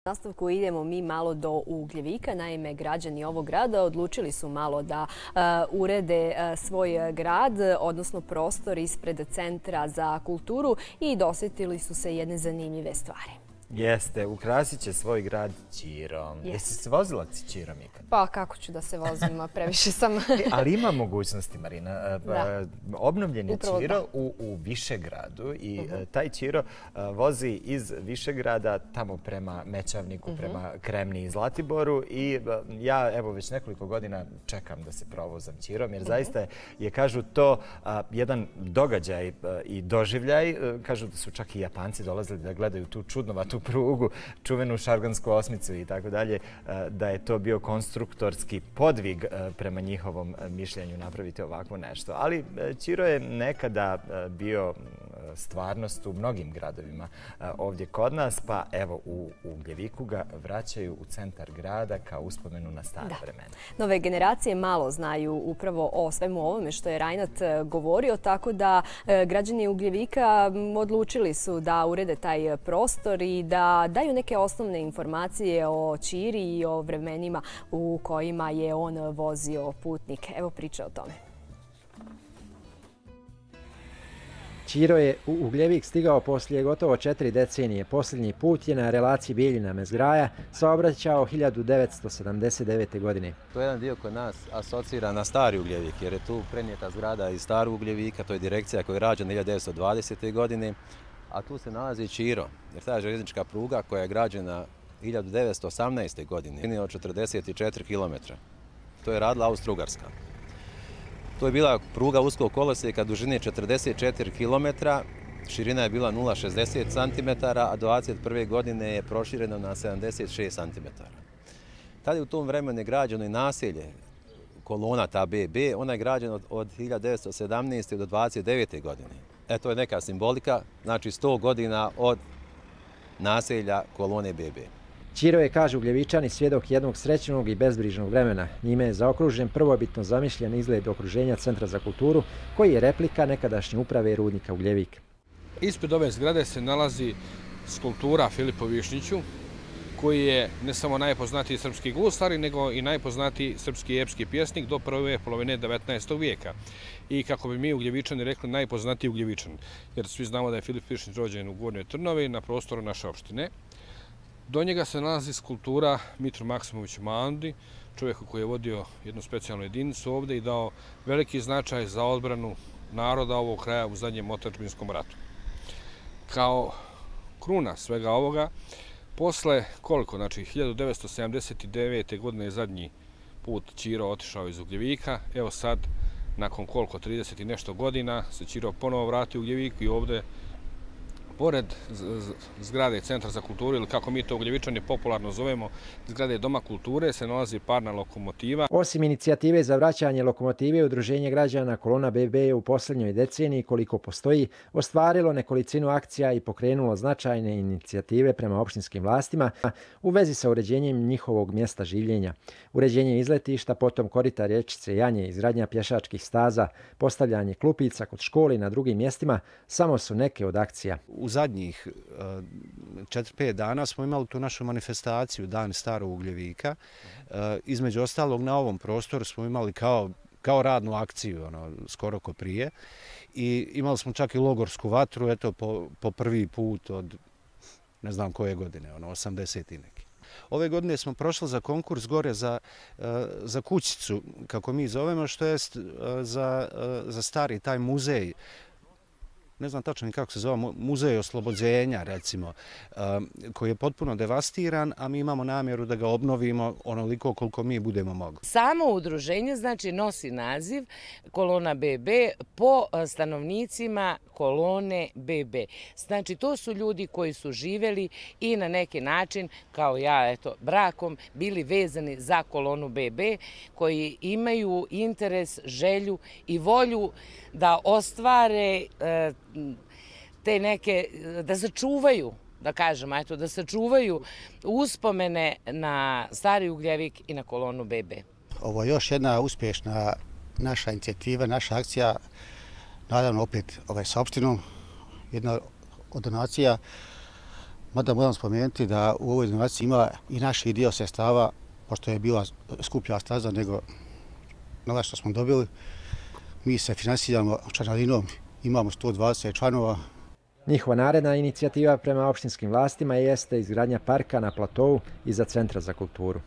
U nastavku idemo mi malo do Ugljevika. Naime, građani ovog grada odlučili su malo da urede svoj grad, odnosno prostor ispred Centra za kulturu i dosjetili su se jedne zanimljive stvari. Jeste, ukrasit će svoj grad ćirom. Jesi se vozila ćirom ikad? Pa kako ću da se vozim, previše sam... Ali ima mogućnosti, Marina. Obnovljen je ćiro u Višegradu i taj ćiro vozi iz Višegrada tamo prema Mećavniku, prema Kremni i Zlatiboru i ja evo već nekoliko godina čekam da se provozam ćirom jer zaista je, kažu, to jedan događaj i doživljaj. Kažu da su čak i Japanci dolazili da gledaju tu čudnovatu prugu, čuvenu Šargansku osmicu i tako dalje, da je to bio konstruktorski podvig prema njihovom mišljenju napraviti ovako nešto. Ali ćiro je nekada bio stvarnost u mnogim gradovima ovdje kod nas, pa evo u Ugljeviku ga vraćaju u centar grada kao uspomenu na stara vremena. Nove generacije malo znaju upravo o svemu ovome što je Rajnat govorio, tako da građani Ugljevika odlučili su da urede taj prostor i da daju neke osnovne informacije o ćiri i o vremenima u kojima je on vozio putnike. Evo priče o tome. Ćiro je u Ugljevik stigao poslije gotovo 4 decenije. Posljednji put je na relaciji Bijeljina-Mezgraja saobraćao 1979. godine. To je jedan dio koji nas asocira na stari Ugljevik, jer je tu prenijeta zgrada iz starog Ugljevika, to je direkcija koja je rađena 1920. godine, a tu se nalazi ćiro, jer ta željeznička pruga koja je građena 1918. godine od 44 km. To je radila Austro-Ugarska. To je bila pruga uskog kolosijeka dužine 44 km, širina je bila 0,60 cm, a do 1921. godine je prošireno na 76 cm. Tada je u tom vremenu građeno i naselje kolona ta BB, ona je građena od 1917. do 1929. godine. To je neka simbolika, znači 100 godina od naselja kolone BB. Ćiro je, kažu Ugljevičani, svjedok jednog srećnog i bezbrižnog vremena. Njime je zaokružen prvobitno zamišljen izgled okruženja Centra za kulturu, koji je replika nekadašnje uprave rudnika Ugljevik. Ispred ove zgrade se nalazi skulptura Filipu Višnjiću, koji je ne samo najpoznatiji srpski gusar, nego i najpoznatiji srpski epski pjesnik do prve polovine 19. vijeka. I kako bi mi Ugljevičani rekli, najpoznatiji Ugljevičan. Jer svi znamo da je Filip Višnjić rođen u Gornjoj Trnovi na prostoru naše opštine. Do njega se nalazi skulptura Mitru Maksimoviću Mandi, čovjeku koji je vodio jednu specijalnu jedinicu ovdje i dao veliki značaj za odbranu naroda ovog kraja u zadnjem otadžbinskom ratu. Kao kruna svega ovoga, posle koliko, znači 1979. godine je zadnji put Ćiro otišao iz Ugljevika, evo sad, nakon koliko, 30 i nešto godina, se Ćiro ponovo vratio u Ugljevik i ovdje pored zgrade Centra za kulturu, ili kako mi to Ugljevičani popularno zovemo, zgrade Doma kulture, se nalazi parna lokomotiva. Osim inicijative za vraćanje lokomotive, Udruženje građana Kolona BB je u posljednjoj deceniji, koliko postoji, ostvarilo nekolicinu akcija i pokrenulo značajne inicijative prema opštinskim vlastima u vezi sa uređenjem njihovog mjesta življenja. Uređenje izletišta, potom korita rječice Janje, izgradnja pješačkih staza, postavljanje klupica kod škole i na drugim mjestima, samo su neke od akcija. U zadnjih 4-5 dana smo imali tu našu manifestaciju Dan starog Ugljevika. Između ostalog na ovom prostoru smo imali kao radnu akciju, skoro ko prije. I imali smo čak i logorsku vatru, eto po prvi put od ne znam koje godine, 80 i neki. Ove godine smo prošli za konkurs gore za kućicu, kako mi zovemo, što je za stari taj muzej. Ne znam tačno ni kako se zove, muzej oslobođenja, recimo, koji je potpuno devastiran, a mi imamo namjeru da ga obnovimo onoliko koliko mi budemo mogli. Samo udruženje, znači, nosi naziv Kolona BB po stanovnicima kolone BB. Znači, to su ljudi koji su živjeli i na neki način, kao ja, eto, brakom, bili vezani za kolonu BB, koji imaju interes, želju i volju da ostvare te neke, da sačuvaju, da kažemo, eto, da sačuvaju uspomene na stari Ugljevik i na kolonu BB. Ovo je još jedna uspješna naša inicijativa, naša akcija, naravno opet sa opštinom, jedna od donacija Mada moram spomenuti da u ovoj donaciji ima i naši dio sredstava, pošto je bila skuplja staza nego nova što smo dobili. Mi se finansiramo članarinom, imamo 120 članova. Njihova naredna inicijativa prema opštinskim vlastima jeste izgradnja parka na platovu iza Centra za kulturu.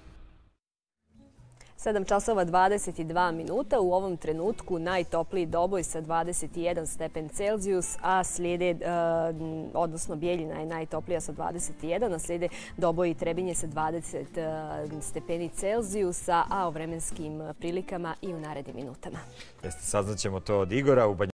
7 časova 22 minuta. U ovom trenutku najtopliji Doboj sa 21 stepen Celzijus, a slijede, odnosno Bijeljina je najtoplija sa 21, a slijede Doboj i Trebinje sa 20 stepeni Celzijusa, a o vremenskim prilikama i u narednim minutama. Saznaćemo to od Igora.